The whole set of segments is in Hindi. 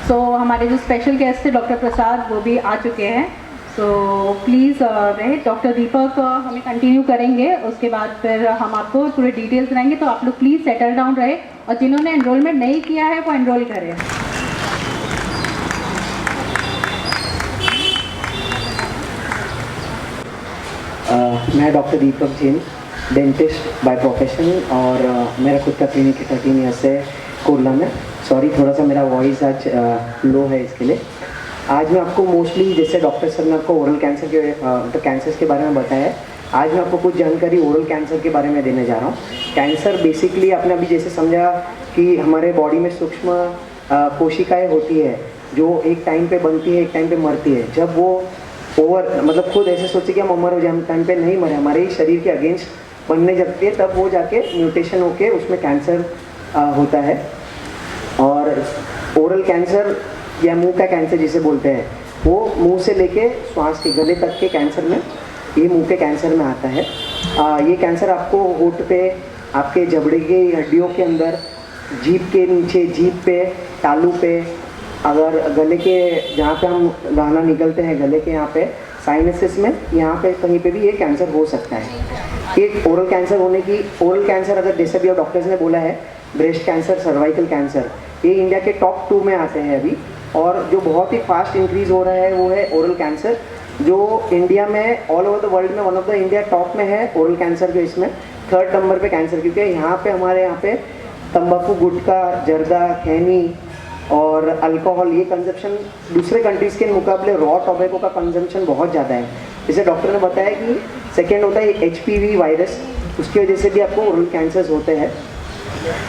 सो हमारे जो स्पेशल गेस्ट थे डॉक्टर प्रसाद वो भी आ चुके हैं। सो प्लीज़ रहे डॉक्टर दीपक हमें कंटिन्यू करेंगे, उसके बाद फिर हम आपको पूरे डिटेल्स बनाएंगे। तो आप लोग प्लीज़ सेटल डाउन रहे और जिन्होंने एनरोलमेंट नहीं किया है वो एनरोल करें। मैं doctor Deepak Jain, dentist by profession, और मेरा खुद का क्लिनिक है 13 ईयर्स से कोरला में। सॉरी थोड़ा सा मेरा वॉइस आज लो है, इसके लिए। आज मैं आपको मोस्टली, जैसे डॉक्टर सर ने आपको ओरल कैंसर के तो कैंसर्स के बारे में बताया है, आज मैं आपको कुछ जानकारी ओरल कैंसर के बारे में देने जा रहा हूँ। कैंसर बेसिकली आपने अभी जैसे समझा कि हमारे बॉडी में सूक्ष्म कोशिकाएँ होती है जो एक टाइम पे बनती है, एक टाइम पे मरती है। जब वो मतलब खुद ऐसे सोचे कि हम अमर हो जाए, हम टाइम पे नहीं मरे, हमारे ही शरीर के अगेंस्ट बनने लगती है, तब वो जाके म्यूटेशन होके उसमें कैंसर होता है। और ओरल कैंसर या मुंह का कैंसर जिसे बोलते हैं, वो मुंह से लेके श्वास के गले तक के कैंसर में, ये मुंह के कैंसर में आता है। ये कैंसर आपको होंठ पे, आपके जबड़े की हड्डियों के अंदर, जीभ के नीचे, जीभ पे, तालू पे, अगर गले के जहाँ पे हम गाना निकलते हैं, गले के यहाँ पे साइनसिस में, यहाँ पे कहीं पे भी ये कैंसर हो सकता है। ये ओरल कैंसर होने की, ओरल कैंसर अगर जैसे भी डॉक्टर्स ने बोला है, ब्रेस्ट कैंसर, सर्वाइकल कैंसर, ये इंडिया के टॉप 2 में आते हैं अभी। और जो बहुत ही फास्ट इंक्रीज हो रहा है वो है ओरल कैंसर, जो इंडिया में ऑल ओवर द वर्ल्ड में one of the India top में है ओरल कैंसर के। इसमें 3rd नंबर पे कैंसर, क्योंकि यहाँ पे हमारे यहाँ पे तंबाकू, गुटखा, जर्दा, खैनी और अल्कोहल, ये कंजप्शन दूसरे कंट्रीज़ के मुकाबले रॉ टोबैको का कंजम्पशन बहुत ज़्यादा है। जैसे डॉक्टर ने बताया कि सेकेंड होता है HPV वायरस, उसकी वजह से भी आपको ओरल कैंसर्स होते हैं।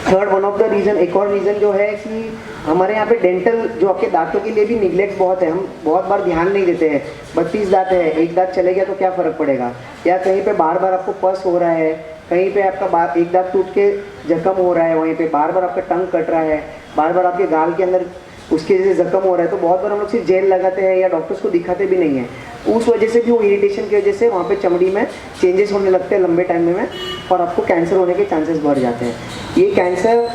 3rd one of the reason, एक और रीज़न जो है कि हमारे यहाँ पे डेंटल, जो आपके दांतों के लिए भी निगलेक्ट बहुत है। हम बहुत बार ध्यान नहीं देते हैं। 32 दांत है, एक दांत चले गया तो क्या फ़र्क पड़ेगा, या कहीं पे बार बार आपको पस हो रहा है, कहीं पे आपका एक दांत टूट के जख्म हो रहा है, वहीं पे बार बार आपका टंग कट रहा है, बार बार आपके गाल के अंदर उसके जैसे जख्म हो रहा है, तो बहुत बार हम लोग सिर्फ जेल लगाते हैं या डॉक्टर्स को दिखाते भी नहीं है। उस वजह से भी, वो इरिटेशन की वजह से वहाँ पे चमड़ी में चेंजेस होने लगते हैं लंबे टाइम में, और आपको कैंसर होने के चांसेस बढ़ जाते हैं। ये कैंसर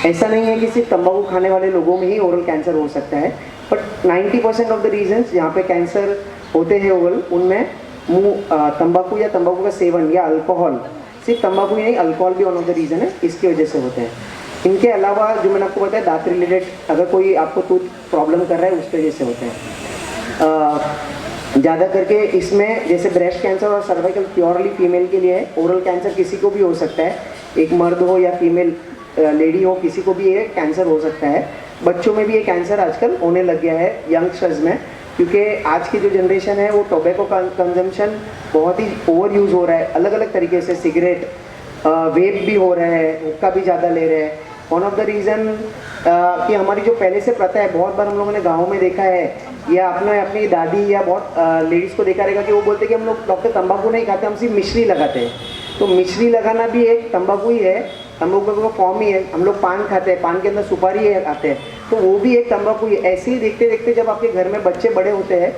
ऐसा नहीं है कि सिर्फ तंबाकू खाने वाले लोगों में ही ओरल कैंसर हो सकता है, बट 90% ऑफ द रीजन्स जहाँ पे कैंसर होते हैं ओरल, उनमें मुँह तंबाकू या तंबाकू का सेवन या अल्कोहल, सिर्फ तंबाकू ही नहीं, अल्कोहल भी वन ऑफ द रीज़न है, इसकी वजह से होते हैं। इनके अलावा जो मैंने आपको बताया दांत रिलेटेड, अगर कोई आपको टूथ प्रॉब्लम कर रहा है उसकी वजह से होते हैं। ज़्यादा करके इसमें जैसे ब्रेस्ट कैंसर और सर्वाइकल प्योरली फीमेल के लिए है। ओरल कैंसर किसी को भी हो सकता है, एक मर्द हो या फीमेल लेडी हो, किसी को भी ये कैंसर हो सकता है। बच्चों में भी ये कैंसर आजकल होने लग गया है, यंगस्टर्स में, क्योंकि आज की जो जनरेशन है वो टोबैको का कंजम्पशन बहुत ही ओवर यूज़ हो रहा है, अलग अलग तरीके से। सिगरेट, वेप भी हो रहा है, हुक्का भी ज़्यादा ले रहे हैं। वन ऑफ द रीज़न कि हमारी जो पहले से प्रथा है, बहुत बार हम लोगों ने गाँव में देखा है, या अपनी दादी या बहुत लेडीज़ को देखा रहेगा कि वो बोलते कि हम लोग डॉक्टर तंबाकू नहीं खाते, हम सिर्फ मिश्री लगाते हैं। तो मिश्री लगाना भी एक तंबाकू ही है, तंबाकू का फॉर्म ही है। हम लोग पान खाते हैं, पान के अंदर सुपारी आते हैं, तो वो भी एक तंबाकू ही है। ऐसे ही देखते देखते जब आपके घर में बच्चे बड़े होते हैं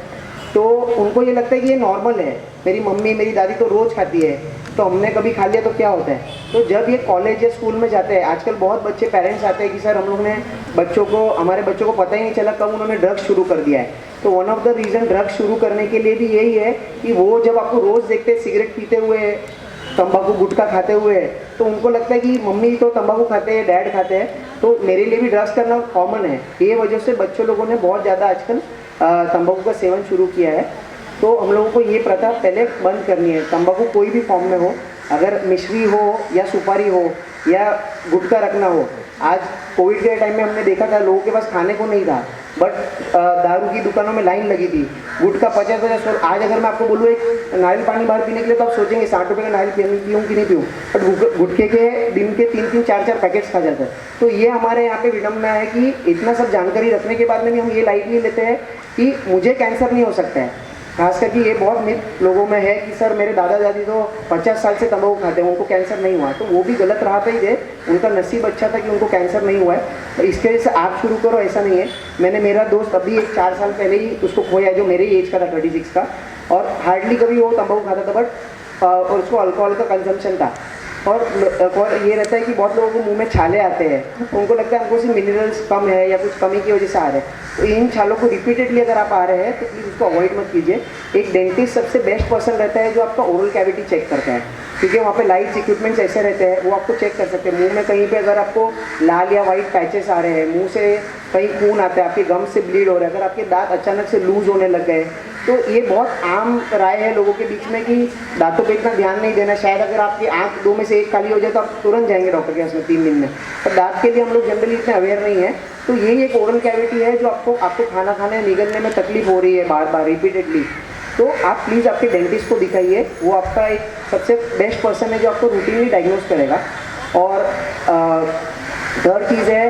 तो उनको ये लगता है कि ये नॉर्मल है, मेरी मम्मी, मेरी दादी तो रोज़ खाती है, तो हमने कभी खा लिया तो क्या होता है। तो जब ये कॉलेज या स्कूल में जाते हैं, आजकल बहुत बच्चे, पेरेंट्स आते हैं कि सर हम लोग ने हमारे बच्चों को पता ही नहीं चला कब उन्होंने ड्रग्स शुरू कर दिया है। तो one of the reason drugs शुरू करने के लिए भी यही है कि वो जब आपको रोज़ देखते हैं सिगरेट पीते हुए, तंबाकू गुटखा खाते हुए, तो उनको लगता है कि मम्मी तो तंबाकू खाते हैं, डैड खाते हैं, तो मेरे लिए भी ड्रग्स करना कॉमन है। ये वजह से बच्चों लोगों ने बहुत ज़्यादा आजकल तंबाकू का सेवन शुरू किया है। तो हम लोगों को ये प्रथा पहले बंद करनी है। तंबाकू कोई भी फॉर्म में हो, अगर मिश्री हो या सुपारी हो या गुटखा रखना हो। आज कोविड के टाइम में हमने देखा था लोगों के पास खाने को नहीं था, बट दारू की दुकानों में लाइन लगी थी, गुटखा 50-50। आज अगर मैं आपको बोलूँ एक नारियल पानी बाहर पीने के लिए, तो आप सोचेंगे 60 रुपये का नारियल पीऊँ कि नहीं पीऊँ, बट गुटखे के दिन के 3-3, 4-4 पैकेट्स खा जाता है। तो ये हमारे यहाँ पे विडम्बना है कि इतना सब जानकारी रखने के बाद में भी हम ये लाइटली लेते हैं कि मुझे कैंसर नहीं हो सकता है। खास करके ये बहुत मिथ लोगों में है कि सर मेरे दादा दादी तो 50 साल से तंबाकू खाते हैं, उनको कैंसर नहीं हुआ। तो वो भी गलत रहा था ही थे, उनका नसीब अच्छा था कि उनको कैंसर नहीं हुआ है। तो इसके वजह से आप शुरू करो, ऐसा नहीं है। मैंने, मेरा दोस्त अभी 4 साल पहले ही उसको खोया, जो मेरे एज का था, 36 का, और हार्डली कभी वो तंबाकू खाता था, बट और उसको अल्कोहल का कंजम्पशन था। और ये रहता है कि बहुत लोगों को मुंह में छाले आते हैं, उनको लगता है हमको सिर्फ मिनरल्स कम है या कुछ कमी की वजह से आ रहे हैं। तो इन छालों को रिपीटेडली अगर आप आ रहे हैं तो प्लीज़ उसको अवॉइड मत कीजिए। एक डेंटिस्ट सबसे बेस्ट पर्सन रहता है जो आपका ओरल कैविटी चेक करता है, क्योंकि वहाँ पे लाइट्स इक्विपमेंट्स ऐसे रहते हैं, वो आपको चेक कर सकते हैं। मुंह में कहीं पे अगर आपको लाल या वाइट पैचेस आ रहे हैं, मुंह से कहीं खून आता है, आपके गम से ब्लीड हो रहा है, अगर आपके दांत अचानक से लूज होने लग गए, तो ये बहुत आम राय है लोगों के बीच में कि दांतों पे इतना ध्यान नहीं देना। शायद अगर आपकी आँख 2 में से 1 खाली हो जाए तो आप तुरंत जाएंगे डॉक्टर के पास में 3 दिन में, पर दांत के लिए हम लोग जनरली इतने अवेयर नहीं है। तो यही एक ओरल कैविटी है जो आपको खाना खाने निगलने में तकलीफ हो रही है बार बार रिपीटेडली, तो आप प्लीज़ आपके डेंटिस्ट को दिखाइए, वो आपका एक सबसे बेस्ट पर्सन है जो आपको रूटीनली डायग्नोज करेगा। और थर्ड चीज़ है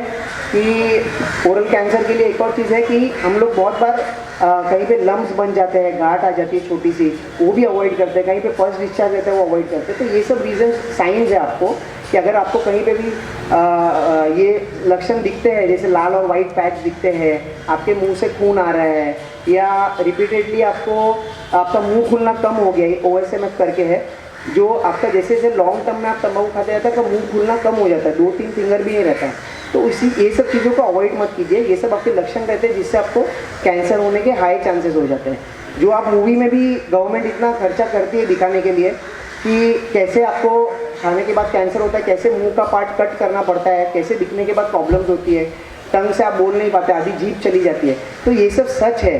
कि ओरल कैंसर के लिए एक और चीज़ है कि हम लोग बहुत बार कहीं पे लम्स बन जाते हैं, गांठ आ जाती है छोटी सी, वो भी अवॉइड करते हैं। कहीं पे फर्स्ट डिस्चार्ज रहता है वो अवॉइड करते हैं। तो ये सब रीज़न साइंस है आपको कि अगर आपको कहीं पे भी ये लक्षण दिखते हैं, जैसे लाल और वाइट पैच दिखते हैं, आपके मुंह से खून आ रहा है, या रिपीटेडली आपका मुंह खुलना कम हो गया, ये OSMF करके है, जो आपका जैसे जैसे लॉन्ग टर्म में आप तंबाकू खाते जाता है तो मुंह खुलना कम हो जाता है, 2-3 फिंगर भी नहीं रहता है। तो ये सब चीज़ों को अवॉइड मत कीजिए। ये सब आपके लक्षण रहते हैं जिससे आपको कैंसर होने के हाई चांसेस हो जाते हैं। जो आप मूवी में भी गवर्नमेंट इतना खर्चा करती है दिखाने के लिए कि कैसे आपको खाने के बाद कैंसर होता है, कैसे मुंह का पार्ट कट करना पड़ता है, कैसे दिखने के बाद प्रॉब्लम्स होती है, टंग से आप बोल नहीं पाते, आधी जीभ चली जाती है, तो ये सब सच है।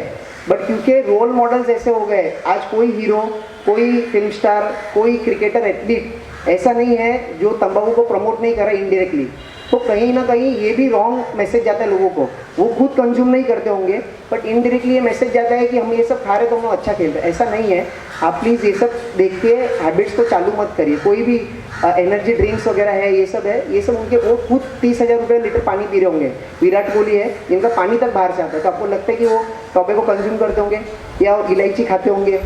बट क्योंकि रोल मॉडल्स ऐसे हो गए, आज कोई हीरो, कोई फिल्म स्टार, कोई क्रिकेटर, एथलीट ऐसा नहीं है जो तंबाकू को प्रमोट नहीं कर रहा इनडायरेक्टली। तो कहीं ना कहीं ये भी रॉन्ग मैसेज जाता है लोगों को, वो खुद कंज्यूम नहीं करते होंगे बट इनडायरेक्टली ये मैसेज जाता है कि हम ये सब खा रहे तो हम अच्छा खेल रहे हैं। ऐसा नहीं है। आप प्लीज़ ये सब देख के हैबिट्स को चालू मत करिए। कोई भी एनर्जी ड्रिंक्स वगैरह है, ये सब है, ये सब उनके वो खुद 30,000 रुपये लीटर पानी पी रहे होंगे। विराट कोहली है जिनका पानी तक बाहर से आता है, तो आपको लगता है कि वो टॉबे को कंज्यूम करते होंगे या इलायची खाते होंगे?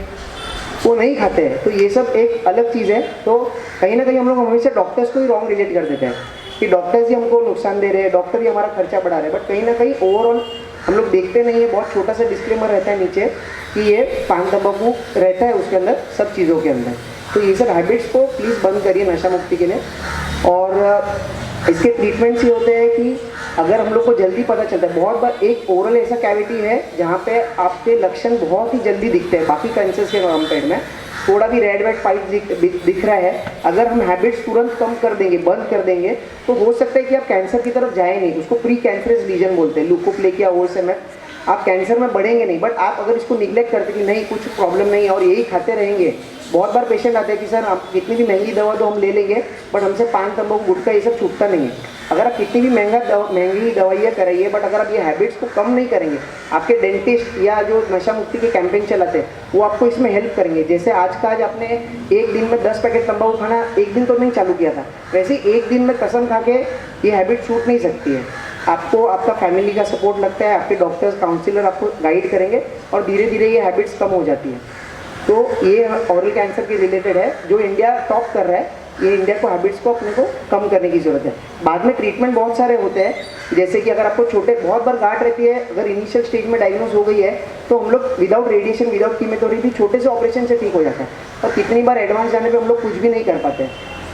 वो नहीं खाते हैं। तो ये सब एक अलग चीज़ है। तो कहीं ना कहीं हम लोग हमेशा डॉक्टर्स को ही रॉन्ग रिलेट कर देते हैं कि डॉक्टर्स ही हमको नुकसान दे रहे हैं, डॉक्टर ही हमारा खर्चा बढ़ा रहे हैं, बट कहीं ना कहीं ओवरऑल हम लोग देखते नहीं है। बहुत छोटा सा डिस्क्लेमर रहता है नीचे कि ये पान तंबाकू रहता है उसके अंदर, सब चीज़ों के अंदर। तो ये सब हैबिट्स को प्लीज़ बंद करिए नशा मुक्ति के लिए। और इसके ट्रीटमेंट्स ये होते हैं कि अगर हम लोग को जल्दी पता चलता है, बहुत बार एक ओरल ऐसा कैविटी है जहाँ पे आपके लक्षण बहुत ही जल्दी दिखते हैं बाकी कैंसर्स के कंपेयर में। थोड़ा भी रेड वेड पाइप दिख रहा है, अगर हम हैबिट्स तुरंत कम कर देंगे, बंद कर देंगे, तो हो सकता है कि आप कैंसर की तरफ जाए नहीं। उसको प्री कैंसरस लीजन बोलते हैं, ल्यूकोप्लेकिया OSMF। आप कैंसर में बढ़ेंगे नहीं, बट आप अगर इसको निगलेक्ट करते कि नहीं कुछ प्रॉब्लम नहीं है और यही खाते रहेंगे। बहुत बार पेशेंट आते हैं कि सर आप कितनी भी महंगी दवा तो हम ले लेंगे बट हमसे पान तंबाकू गुटखा ये सब छूटता नहीं है। अगर आप कितनी भी महंगी दवाइयाँ कराइए बट अगर आप ये हैबिट्स को कम नहीं करेंगे, आपके डेंटिस्ट या जो नशा मुक्ति के कैंपेन चलाते हैं वो आपको इसमें हेल्प करेंगे। जैसे आज का आज आपने एक दिन में 10 पैकेट तंबाकू खाना एक दिन तो नहीं चालू किया था, वैसे एक दिन में कसम खा के ये हैबिट छूट नहीं सकती है। आपको आपका फैमिली का सपोर्ट लगता है, आपके डॉक्टर्स काउंसिलर आपको गाइड करेंगे और धीरे धीरे ये हैबिट्स कम हो जाती हैं। तो ये ओरल कैंसर के रिलेटेड है जो इंडिया टॉप कर रहा है। ये इंडिया को हैबिट्स को अपने को कम करने की ज़रूरत है। बाद में ट्रीटमेंट बहुत सारे होते हैं, जैसे कि अगर आपको बहुत बार गांठ रहती है, अगर इनिशियल स्टेज में डायग्नोज हो गई है तो हम लोग विदाउट रेडिएशन, विदाउट कीमोथेरेपी छोटे से ऑपरेशन से ठीक हो जाता है। और कितनी बार एडवांस जाने पे हम लोग कुछ भी नहीं कर पाते।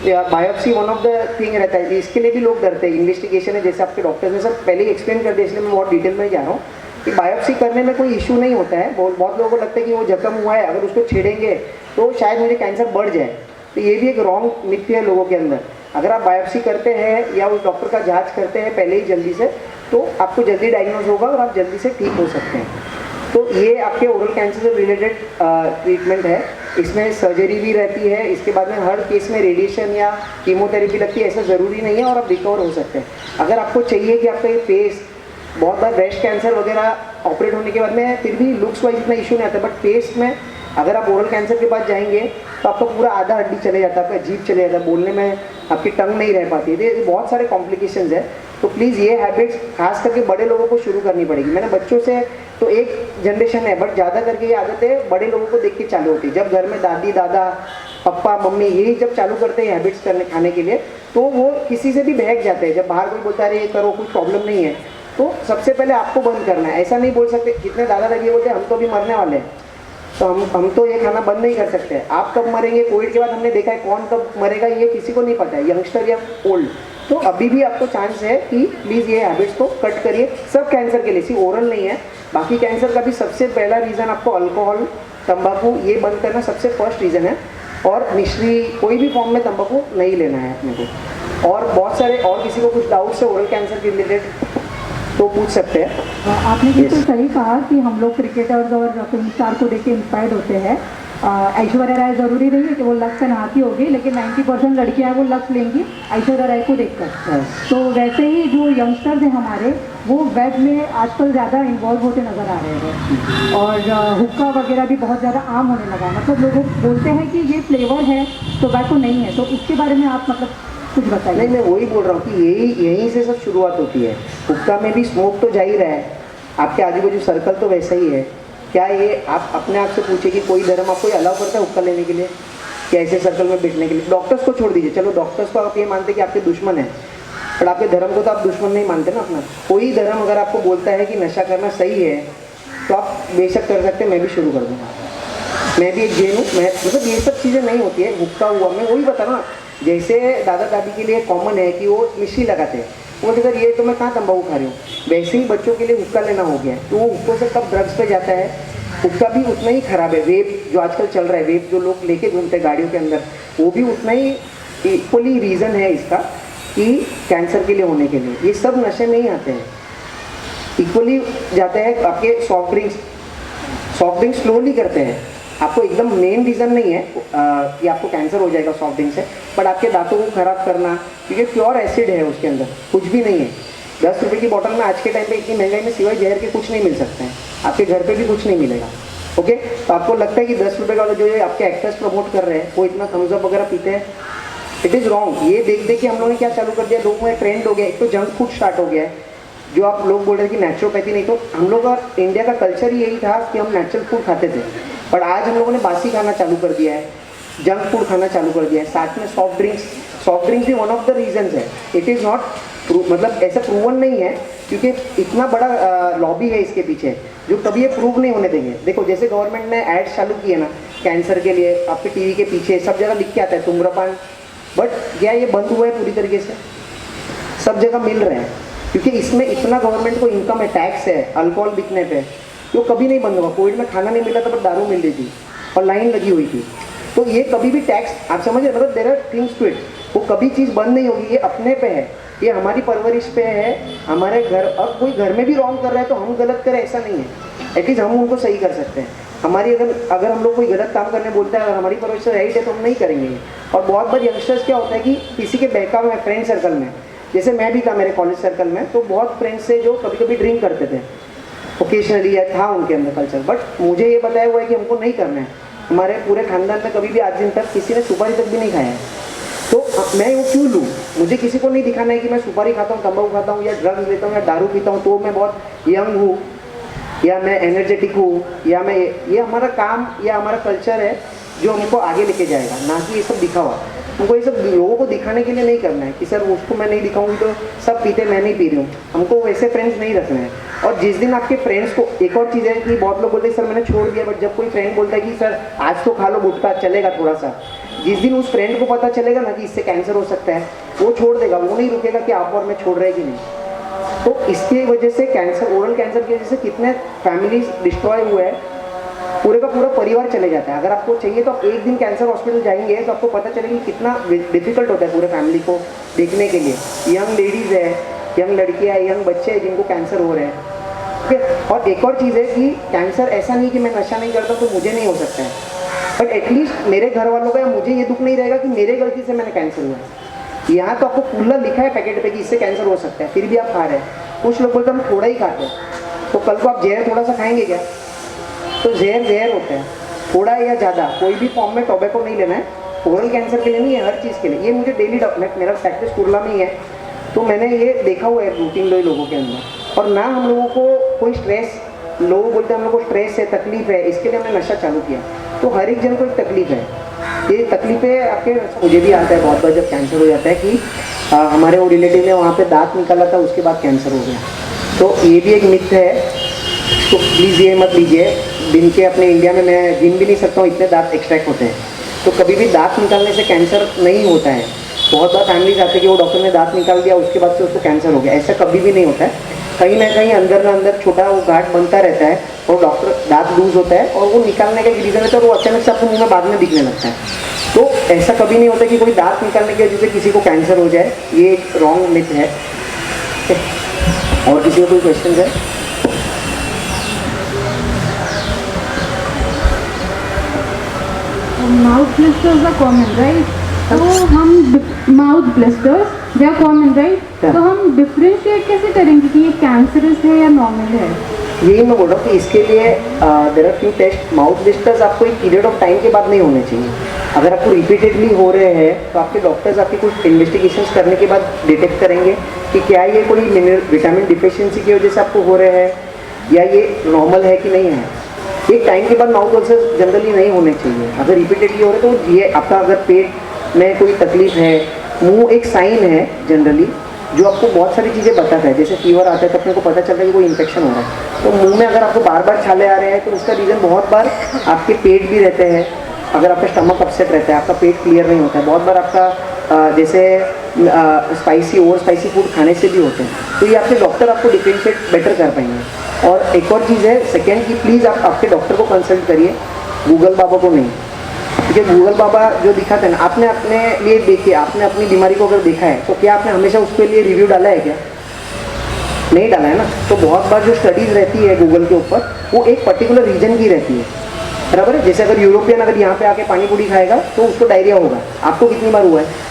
Biopsy one of the thing रहता है, इसके लिए भी लोग डरते हैं। इन्वेस्टिगेशन है, जैसे आपके डॉक्टर ने सब पहले ही एक्सप्लेन कर दिया, इसलिए मैं बहुत डिटेल में जा रहा हूँ कि बायोप्सी करने में कोई इशू नहीं होता है। बहुत लोगों को लगता है कि वो जख्म हुआ है, अगर उसको छेड़ेंगे तो शायद मुझे कैंसर बढ़ जाए। तो ये भी एक रॉन्ग मिथ है लोगों के अंदर। अगर आप बायोप्सी करते हैं या उस डॉक्टर का जांच करते हैं पहले ही जल्दी से, तो आपको जल्दी डायग्नोज होगा और आप जल्दी से ठीक हो सकते हैं। तो ये आपके ओरल कैंसर से रिलेटेड ट्रीटमेंट है। इसमें सर्जरी भी रहती है, इसके बाद में हर केस में रेडिएशन या कीमोथेरेपी लगती है, ऐसा ज़रूरी नहीं है और आप रिकवर हो सकते हैं। अगर आपको चाहिए कि आपका ये फेस, बहुत बार ब्रेस्ट कैंसर वगैरह ऑपरेट होने के बाद में फिर भी लुक्स वाइज इतना इशू नहीं आता, बट फेस में अगर आप ओरल कैंसर के पास जाएंगे तो आपका पूरा आधा हड्डी चले जाता है, आपका जीभ चले जाता है, बोलने में आपकी टंग नहीं रह पाती है। तो बहुत सारे कॉम्प्लिकेशंस है। तो प्लीज़ ये हैबिट्स खास करके बड़े लोगों को शुरू करनी पड़ेगी। मैंने बच्चों से तो एक जनरेशन है, बट ज़्यादा करके ये आदतें बड़े लोगों को देख के चालू होती है। जब घर में दादी दादा पप्पा मम्मी यही जब चालू करते हैं हैबिट्स करने खाने के लिए, तो वो किसी से भी बहक जाते हैं। जब बाहर कोई बोलता है ये करो, कुछ प्रॉब्लम नहीं है, तो सबसे पहले आपको बंद करना है। ऐसा नहीं बोल सकते, जितने दादा दादी बोलते हैं हम तो अभी मरने वाले हैं, तो हम तो ये खाना बंद नहीं कर सकते। आप कब मरेंगे, कोविड के बाद हमने देखा है कौन कब मरेगा ये किसी को नहीं पता है, यंगस्टर या ओल्ड। तो अभी भी आपको चांस है कि प्लीज़ ये हैबिट्स को कट करिए, सब कैंसर के लिए, सिर्फ ओरल नहीं है, बाकी कैंसर का भी सबसे पहला रीज़न आपको अल्कोहल, तंबाकू ये बंद करना सबसे फर्स्ट रीज़न है। और मिश्री कोई भी फॉर्म में तंबाकू नहीं लेना है अपने को। और बहुत सारे और किसी को कुछ डाउट्स है ओरल कैंसर के रिलेटेड तो पूछ सकते हैं। आपने बिल्कुल सही कहा कि हम लोग क्रिकेटर्स और फिल्म स्टार को देख के इंस्पायर्ड होते हैं। ऐश्वर्या राय ज़रूरी नहीं है कि वो लक्ष्य से नहाती होगी, लेकिन 90% लड़कियां वो लक्ष्य लेंगी ऐश्वर्या राय को देखकर। तो वैसे ही जो यंगस्टर्स हैं हमारे, वो वेब में आजकल ज़्यादा इन्वॉल्व होते नज़र आ रहे हैं और हुक्का वगैरह भी बहुत ज़्यादा आम होने लगा है। मतलब लोग बोलते हैं कि ये फ्लेवर है, टोबैको नहीं है। तो इसके बारे में आप मतलब कुछ बताइए। नहीं, मैं वही बोल रहा हूँ कि यहीं से सब शुरुआत होती है। हुक्का में भी स्मोक तो जा ही रहा है, आपके आजू बाजू सर्कल तो वैसा ही है। क्या ये आप अपने आप से पूछे कि कोई धर्म आपको अलाउ करता है हुक्का लेने के लिए, कि ऐसे सर्कल में बैठने के लिए? डॉक्टर्स को छोड़ दीजिए, चलो डॉक्टर्स को आप ये मानते कि आपके दुश्मन है, पर आपके धर्म को तो आप दुश्मन नहीं मानते ना अपना। कोई धर्म अगर आपको बोलता है कि नशा करना सही है तो आप बेशक कर सकते हैं, मैं भी शुरू कर दूँगा। मैं भी एक जैन हूँ, मैं मतलब ये सब चीज़ें नहीं होती है। हुक्का हुआ, मैं वही बता रहा हूँ, जैसे दादा दादी के लिए कॉमन है कि वो मिश्री लगाते हैं, वो अगर ये तो मैं कहाँ तंबाकू खा रही हूँ, वैसे ही बच्चों के लिए हुक्का लेना हो गया। तो वो हुक्कों से कब ड्रग्स पे जाता है, हुक्का भी उतना ही खराब है। वेप जो आजकल चल रहा है, वेप जो लोग लेके घूमते हैं गाड़ियों के अंदर, वो भी उतना ही इक्वली रीज़न है इसका कि कैंसर के लिए होने के लिए। ये सब नशे में ही आते हैं, इक्वली जाते हैं। आपके सॉफ्ट ड्रिंक्स स्लोली करते हैं, आपको एकदम मेन रीज़न नहीं है कि आपको कैंसर हो जाएगा सॉफ्ट ड्रिंक से, बट आपके दांतों को खराब करना, क्योंकि प्योर एसिड है उसके अंदर, कुछ भी नहीं है। 10 रुपये की बॉटल में आज के टाइम पे इतनी महंगाई में सिवाय जहर के कुछ नहीं मिल सकते हैं, आपके घर पे भी कुछ नहीं मिलेगा। ओके, तो आपको लगता है कि 10 रुपये का जो है आपके एक्टर्स प्रमोट कर रहे हैं वो इतना थम्स अप वगैरह पीते हैं, इट इज़ रॉन्ग। ये देख देख के हम लोगों ने क्या चालू कर दिया, लोगों में ट्रेंड हो गया। एक तो जंक फूड स्टार्ट हो गया है, जो आप लोग बोल रहे थे कि नेचुरोपैथी नहीं, तो हम लोग का इंडिया का कल्चर ही यही था कि हम नेचुरल फूड खाते थे, पर आज हम लोगों ने बासी खाना चालू कर दिया है, जंक फूड खाना चालू कर दिया है, साथ में सॉफ्ट ड्रिंक्स भी वन ऑफ द रीजंस है। इट इज़ नॉट मतलब ऐसा प्रूवन नहीं है, क्योंकि इतना बड़ा लॉबी है इसके पीछे जो कभी ये प्रूव नहीं होने देंगे। देखो जैसे गवर्नमेंट ने एड्स चालू किए ना कैंसर के लिए, आपके टीवी के पीछे सब जगह लिख के आता है धूम्रपान, बट क्या ये बंद हुआ है पूरी तरीके से? सब जगह मिल रहे हैं, क्योंकि इसमें इतना गवर्नमेंट को इनकम है, टैक्स है अल्कोहल बिकने पे, तो कभी नहीं बंद होगा। कोविड में खाना नहीं मिला था, पर दारू मिल रही थी और लाइन लगी हुई थी। तो ये कभी भी टैक्स, आप समझ रहे, मतलब there are things to it, वो कभी चीज़ बंद नहीं होगी। ये अपने पे है, ये हमारी परवरिश पे है, हमारे घर। और कोई घर में भी रॉन्ग कर रहा है तो हम गलत करें ऐसा नहीं है, एटलीस्ट हम उनको सही कर सकते हैं। हमारी अगर हम लोग कोई गलत काम करने बोलता है, अगर हमारी परवरिश से राइट है तो हम नहीं करेंगे। और बहुत बार यंगस्टर्स क्या होता है कि किसी के बहकावे में, फ्रेंड सर्कल में, जैसे मैं भी था मेरे कॉलेज सर्कल में, तो बहुत फ्रेंड्स से जो कभी कभी ड्रिंक करते थे ओकेजनली, या था उनके अंदर कल्चर, बट मुझे ये बताया हुआ है कि हमको नहीं करना है। हमारे पूरे खानदान में कभी भी आज दिन तक किसी ने सुपारी तक भी नहीं खाया है, तो मैं वो क्यों लूँ? मुझे किसी को नहीं दिखाना है कि मैं सुपारी खाता हूँ, तंबाकू खाता हूँ, या ड्रग्स लेता हूँ, या दारू पीता हूँ तो मैं बहुत यंग हूँ, या मैं एनर्जेटिक हूँ, या मैं ये हमारा काम या हमारा कल्चर है जो हमको आगे लेके जाएगा, ना कि ये सब दिखावा। हमको ये सब लोगों को दिखाने के लिए नहीं करना है कि सर उसको मैं नहीं दिखाऊंगी तो सब पीते, मैं नहीं पी रही हूँ। हमको वैसे फ्रेंड्स नहीं रखने हैं। और जिस दिन आपके फ्रेंड्स को, एक और चीज़ है कि बहुत लोग बोलते हैं सर मैंने छोड़ दिया, बट जब कोई फ्रेंड बोलता है कि सर आज तो खा लो गुटखा, चलेगा थोड़ा सा, जिस दिन उस फ्रेंड को पता चलेगा ना कि इससे कैंसर हो सकता है, वो छोड़ देगा, वो नहीं रुकेगा कि आप और मैं छोड़ रहे कि नहीं। तो इसकी वजह से कैंसर, ओरल कैंसर की वजह से कितने फैमिलीज डिस्ट्रॉय हुए हैं, पूरे का पूरा परिवार चले जाता है। अगर आपको चाहिए तो आप एक दिन कैंसर हॉस्पिटल जाएंगे तो आपको पता चलेगा कि कितना डिफिकल्ट होता है पूरे फैमिली को देखने के लिए। यंग लेडीज़ है, यंग लड़कियाँ, यंग बच्चे हैं जिनको कैंसर हो रहे हैं। ओके, और एक और चीज़ है कि कैंसर ऐसा नहीं कि मैं नशा नहीं करता तो मुझे नहीं हो सकता है, बट एटलीस्ट मेरे घर वालों का या मुझे ये दुख नहीं रहेगा कि मेरे गलती से मैंने कैंसर हुआ। यहाँ तो आपको खुला लिखा है पैकेट पे कि इससे कैंसर हो सकता है, फिर भी आप खा रहे हैं। कुछ लोग बोलते हैं हम थोड़ा ही खाते हैं, तो कल को आप जहर थोड़ा सा खाएंगे क्या? तो जहर होता है, थोड़ा या ज़्यादा कोई भी फॉर्म में टोबैको नहीं लेना है। ओरल कैंसर के लिए नहीं है, हर चीज़ के लिए। ये मुझे डेली मेरा प्रैक्टिस कुरला में ही है, तो मैंने ये देखा हुआ है 2-3 लोगों के अंदर। और ना हम लोगों को कोई स्ट्रेस, लोग बोलते हैं हम लोग को स्ट्रेस है, तकलीफ है, इसके लिए हमने नशा चालू किया। तो हर एक जन को एक तकलीफ है, ये तकलीफें आपके, मुझे भी आता है बहुत बार जब कैंसर हो जाता है कि हमारे वो रिलेटिव ने वहाँ पे दांत निकाला था, उसके बाद कैंसर हो गया। तो ये भी एक मिथ है तो प्लीज़ ये मत लीजिए, दिन के अपने इंडिया में मैं गिन भी नहीं सकता हूँ इतने दांत एक्सट्रैक्ट होते हैं। तो कभी भी दांत निकालने से कैंसर नहीं होता है। बहुत बार फैमिलीज आते हैं कि वो डॉक्टर ने दांत निकाल दिया उसके बाद से उसको कैंसर हो गया, ऐसा कभी भी नहीं होता है। कहीं ना कहीं अंदर ना अंदर छोटा वो गांठ बनता रहता है और डॉक्टर दांत लूज होता है और वो निकालने का एक रीज़न रहता है और वो अचानक से आपके मुंह में बाद में दिखने लगता है। तो ऐसा कभी नहीं होता कि कोई दांत निकालने की वजह से किसी को कैंसर हो जाए, ये एक रॉन्ग मिथ है। और किसी को कोई क्वेश्चन है? Mouth blisters are common, right? तो हम mouth blisters they are common, right? हाँ। तो हम डिफ्रेंशिएट कैसे करेंगे कि ये कैंसरस है या नॉर्मल है? यही मैं बोल रहा हूँ कि इसके लिए there are few test. Mouth blisters आपको एक पीरियड ऑफ टाइम के बाद नहीं होने चाहिए। अगर आपको रिपीटेडली हो रहे हैं तो आपके डॉक्टर्स आपकी कुछ इन्वेस्टिगेशंस करने के बाद डिटेक्ट करेंगे कि क्या ये कोई विटामिन डिफिशियंसी की वजह से आपको हो रहे हैं या ये नॉर्मल है कि नहीं है। एक टाइम के बाद माउथ अल्सर जनरली नहीं होने चाहिए। अगर रिपीटेडली हो रहे तो ये आपका अगर पेट में कोई तकलीफ है, मुंह एक साइन है जनरली जो आपको बहुत सारी चीज़ें बताता है। जैसे फीवर आता है तो अपने को पता चलता है कि कोई इन्फेक्शन हो रहा है। तो मुंह में अगर आपको बार बार छाले आ रहे हैं तो उसका रीज़न बहुत बार आपके पेट भी रहते हैं। अगर आपका स्टमक अपसेट रहता है, आपका पेट क्लियर नहीं होता है, बहुत बार आपका जैसे स्पाइसी ओवर स्पाइसी फूड खाने से भी होते हैं। तो ये आपके डॉक्टर आपको डिफ्रेंशिएट बेटर कर पाएंगे। और एक और चीज़ है सेकेंड कि प्लीज़ आप आपके डॉक्टर को कंसल्ट करिए, गूगल बाबा को नहीं। क्योंकि गूगल बाबा जो दिखाते हैं ना, आपने अपने लिए देखिए, आपने अपनी बीमारी को अगर देखा है तो क्या आपने हमेशा उसके लिए रिव्यू डाला है क्या? नहीं डाला है ना। तो बहुत बार जो स्टडीज़ रहती है गूगल के ऊपर वो एक पर्टिकुलर रीजन की रहती है, बराबर है। जैसे अगर यूरोपियन अगर यहाँ पे आके पानी पूरी खाएगा तो उसको डायरिया होगा। आपको कितनी बार हुआ है?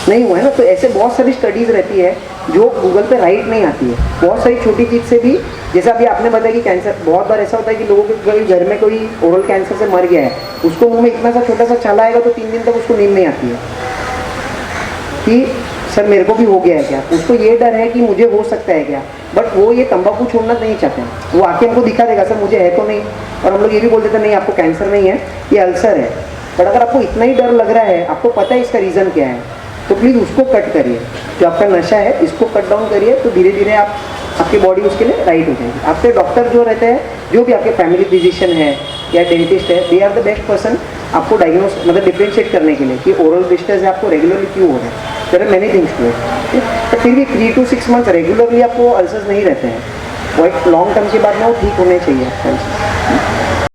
नहीं हुआ है ना। तो ऐसे बहुत सारी स्टडीज़ रहती है जो गूगल पे राइट नहीं आती है। बहुत सारी छोटी चीज़ से भी, जैसे अभी आपने बताया कि कैंसर, बहुत बार ऐसा होता है कि लोगों के घर में कोई ओरल कैंसर से मर गया है, उसको मुंह में इतना सा छोटा सा छाला आएगा तो 3 दिन तक उसको नींद नहीं आती है कि सर मेरे को भी हो गया है क्या। उसको ये डर है कि मुझे हो सकता है क्या, बट वो ये तंबाकू छोड़ना नहीं चाहते हैं। वो आके हमको दिखा देगा सर मुझे है तो नहीं, और हम लोग ये भी बोल देते हैं नहीं आपको कैंसर नहीं है, ये अल्सर है। बट अगर आपको इतना ही डर लग रहा है, आपको पता है इसका रीज़न क्या है, तो प्लीज़ उसको कट करिए। जो आपका नशा है इसको कट डाउन करिए, तो धीरे धीरे आपकी बॉडी उसके लिए राइट हो जाएगी। आपके डॉक्टर जो रहते हैं, जो भी आपके फैमिली फिजिशियन है या डेंटिस्ट है, they are the best person आपको डायग्नोस मतलब डिफ्रेंशिएट करने के लिए कि ओरल ब्लिस्टर्स है आपको रेगुलरली क्यों हो रहा है। There are many things to it. तो फिर भी 3 to 6 मंथ्स रेगुलरली आपको अल्सर्स नहीं रहते हैं, वो एक लॉन्ग टर्म के बाद में वो ठीक होने चाहिए।